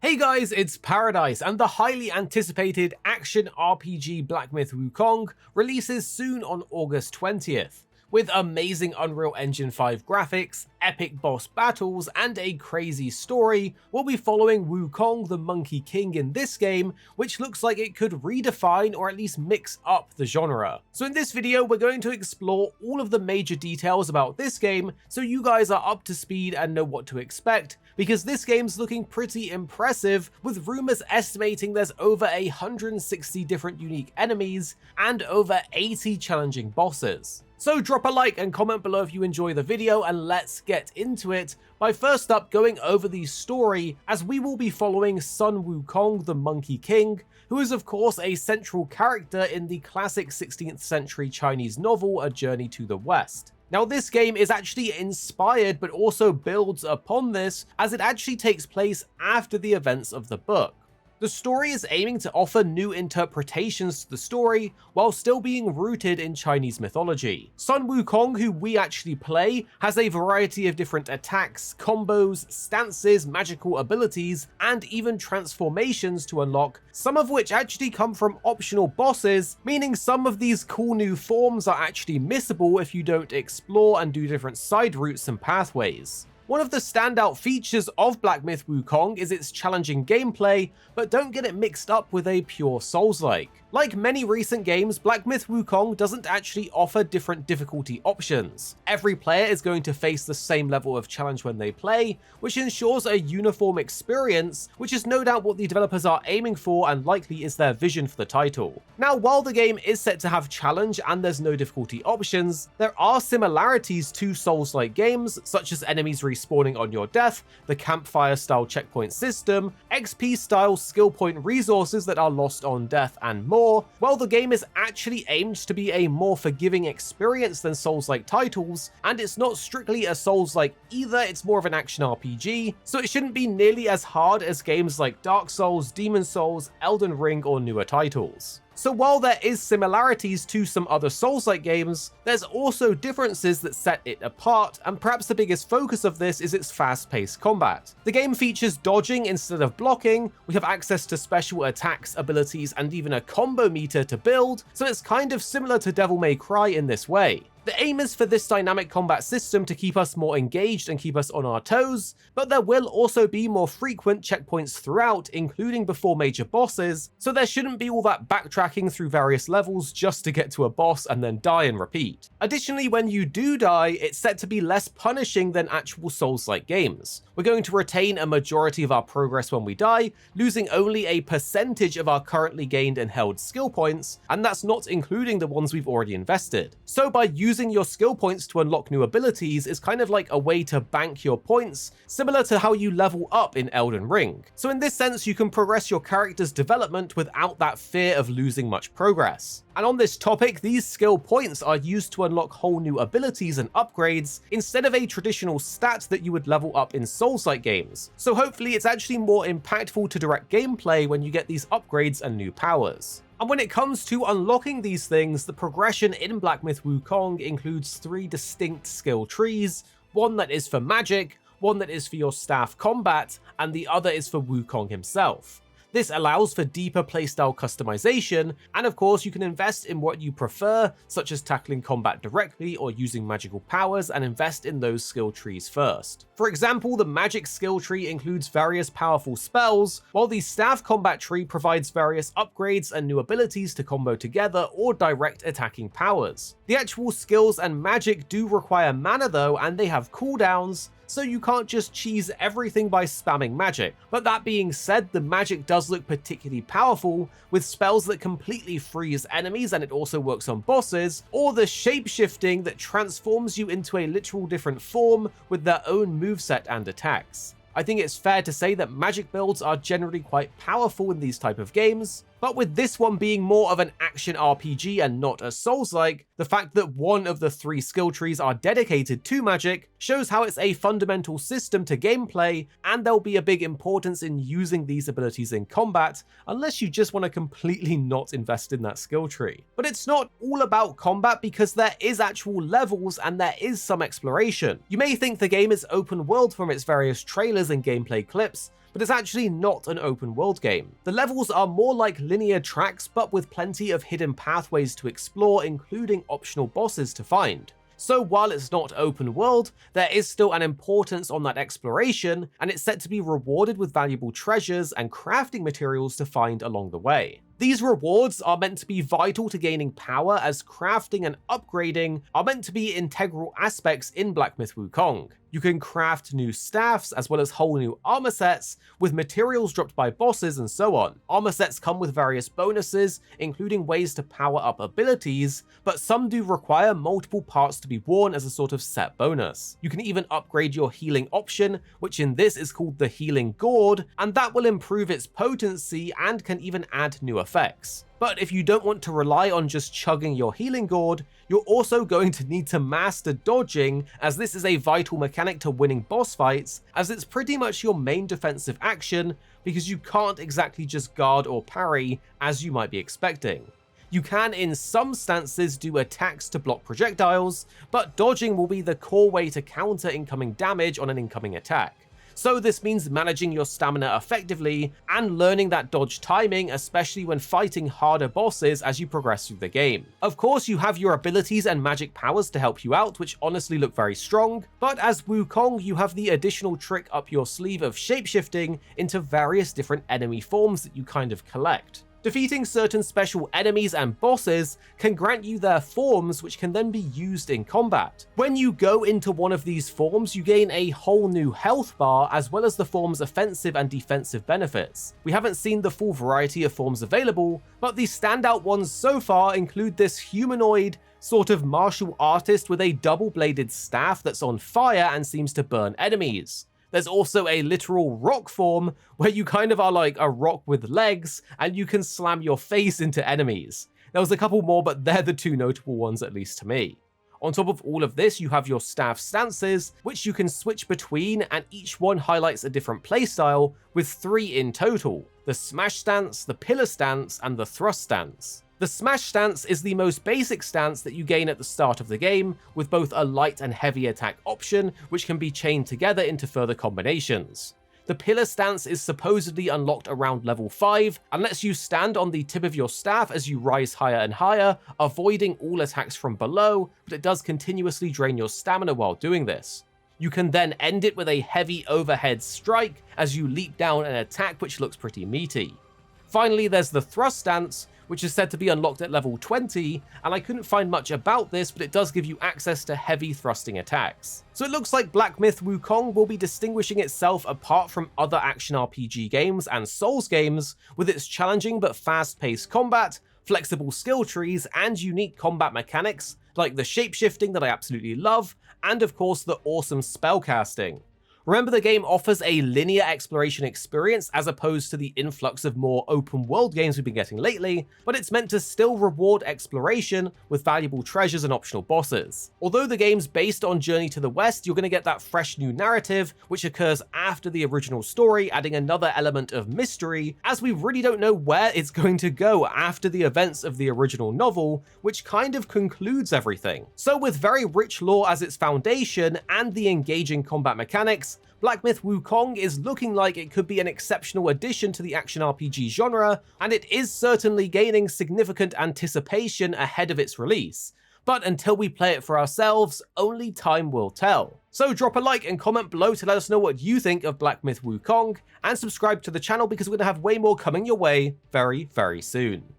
Hey guys, it's Paradise, and the highly anticipated action RPG Black Myth Wukong releases soon on August 20th. With amazing Unreal Engine 5 graphics, epic boss battles, and a crazy story, we'll be following Wukong the Monkey King in this game, which looks like it could redefine or at least mix up the genre. So in this video, we're going to explore all of the major details about this game, so you guys are up to speed and know what to expect, because this game's looking pretty impressive, with rumors estimating there's over 160 different unique enemies and over 80 challenging bosses. So drop a like and comment below if you enjoy the video, and let's get into it by first up going over the story, as we will be following Sun Wukong the Monkey King, who is of course a central character in the classic 16th century Chinese novel A Journey to the West. Now this game is actually inspired but also builds upon this, as it actually takes place after the events of the book. The story is aiming to offer new interpretations to the story while still being rooted in Chinese mythology. Sun Wukong, who we actually play, has a variety of different attacks, combos, stances, magical abilities, and even transformations to unlock, some of which actually come from optional bosses, meaning some of these cool new forms are actually missable if you don't explore and do different side routes and pathways. One of the standout features of Black Myth Wukong is its challenging gameplay, but don't get it mixed up with a pure Souls-like. Like many recent games, Black Myth Wukong doesn't actually offer different difficulty options. Every player is going to face the same level of challenge when they play, which ensures a uniform experience, which is no doubt what the developers are aiming for and likely is their vision for the title. Now, while the game is set to have challenge and there's no difficulty options, there are similarities to Souls-like games, such as enemies respawning on your death, the campfire-style checkpoint system, XP-style skill point resources that are lost on death, and more. While the game is actually aimed to be a more forgiving experience than Souls-like titles, and it's not strictly a Souls-like either, it's more of an action RPG, so it shouldn't be nearly as hard as games like Dark Souls, Demon's Souls, Elden Ring, or newer titles. So while there is similarities to some other Souls-like games, there's also differences that set it apart, and perhaps the biggest focus of this is its fast-paced combat. The game features dodging instead of blocking, we have access to special attacks, abilities, and even a combo meter to build, so it's kind of similar to Devil May Cry in this way. The aim is for this dynamic combat system to keep us more engaged and keep us on our toes, but there will also be more frequent checkpoints throughout, including before major bosses, so there shouldn't be all that backtracking through various levels just to get to a boss and then die and repeat. Additionally, when you do die, it's set to be less punishing than actual Souls-like games. We're going to retain a majority of our progress when we die, losing only a percentage of our currently gained and held skill points, and that's not including the ones we've already invested. So by using your skill points to unlock new abilities is kind of like a way to bank your points, similar to how you level up in Elden Ring. So in this sense, you can progress your character's development without that fear of losing much progress. And on this topic, these skill points are used to unlock whole new abilities and upgrades, instead of a traditional stat that you would level up in Souls-like games. So hopefully it's actually more impactful to direct gameplay when you get these upgrades and new powers. And when it comes to unlocking these things, the progression in Black Myth Wukong includes 3 distinct skill trees, one that is for magic, one that is for your staff combat, and the other is for Wukong himself. This allows for deeper playstyle customization, and of course you can invest in what you prefer, such as tackling combat directly or using magical powers, and invest in those skill trees first. For example, the magic skill tree includes various powerful spells, while the staff combat tree provides various upgrades and new abilities to combo together or direct attacking powers. The actual skills and magic do require mana though, and they have cooldowns, so you can't just cheese everything by spamming magic. But that being said, the magic does look particularly powerful, with spells that completely freeze enemies, and it also works on bosses, or the Shapeshifting that transforms you into a literal different form with their own moveset and attacks. I think it's fair to say that magic builds are generally quite powerful in these type of games, but with this one being more of an action RPG and not a Souls-like, the fact that one of the 3 skill trees are dedicated to magic shows how it's a fundamental system to gameplay, and there'll be a big importance in using these abilities in combat, unless you just want to completely not invest in that skill tree. But it's not all about combat, because there is actual levels and there is some exploration. You may think the game is open world from its various trailers and gameplay clips, but it's actually not an open world game. The levels are more like linear tracks, but with plenty of hidden pathways to explore, including optional bosses to find. So while it's not open world, there is still an importance on that exploration, and it's set to be rewarded with valuable treasures and crafting materials to find along the way. These rewards are meant to be vital to gaining power, as crafting and upgrading are meant to be integral aspects in Black Myth Wukong. You can craft new staffs as well as whole new armor sets with materials dropped by bosses and so on. Armor sets come with various bonuses, including ways to power up abilities, but some do require multiple parts to be worn as a sort of set bonus. You can even upgrade your healing option, which in this is called the Healing Gourd, and that will improve its potency and can even add new effects. But if you don't want to rely on just chugging your healing gourd, you're also going to need to master dodging, as this is a vital mechanic to winning boss fights, as it's pretty much your main defensive action, because you can't exactly just guard or parry as you might be expecting. You can in some stances do attacks to block projectiles, but dodging will be the core way to counter incoming damage on an incoming attack. So this means managing your stamina effectively and learning that dodge timing, especially when fighting harder bosses as you progress through the game. Of course, you have your abilities and magic powers to help you out, which honestly look very strong, but as Wukong, you have the additional trick up your sleeve of shapeshifting into various different enemy forms that you kind of collect. Defeating certain special enemies and bosses can grant you their forms, which can then be used in combat. When you go into one of these forms, you gain a whole new health bar, as well as the form's offensive and defensive benefits. We haven't seen the full variety of forms available, but the standout ones so far include this humanoid sort of martial artist with a double-bladed staff that's on fire and seems to burn enemies. There's also a literal rock form where you kind of are like a rock with legs and you can slam your face into enemies. There was a couple more, but they're the two notable ones, at least to me. On top of all of this, you have your staff stances, which you can switch between, and each one highlights a different playstyle, with 3 in total: the smash stance, the pillar stance, and the thrust stance. The smash stance is the most basic stance that you gain at the start of the game, with both a light and heavy attack option, which can be chained together into further combinations. The pillar stance is supposedly unlocked around level 5, and lets you stand on the tip of your staff as you rise higher and higher, avoiding all attacks from below, but it does continuously drain your stamina while doing this. You can then end it with a heavy overhead strike as you leap down and attack, which looks pretty meaty. Finally, there's the thrust stance, which is said to be unlocked at level 20, and I couldn't find much about this, but it does give you access to heavy thrusting attacks. So it looks like Black Myth Wukong will be distinguishing itself apart from other action RPG games and Souls games, with its challenging but fast-paced combat, flexible skill trees, and unique combat mechanics, like the shapeshifting that I absolutely love, and of course the awesome spellcasting. Remember, the game offers a linear exploration experience as opposed to the influx of more open world games we've been getting lately, but it's meant to still reward exploration with valuable treasures and optional bosses. Although the game's based on Journey to the West, you're going to get that fresh new narrative, which occurs after the original story, adding another element of mystery, as we really don't know where it's going to go after the events of the original novel, which kind of concludes everything. So with very rich lore as its foundation and the engaging combat mechanics, Black Myth Wukong is looking like it could be an exceptional addition to the action RPG genre, and it is certainly gaining significant anticipation ahead of its release. But until we play it for ourselves, only time will tell. So drop a like and comment below to let us know what you think of Black Myth Wukong, and subscribe to the channel because we're going to have way more coming your way very, very soon.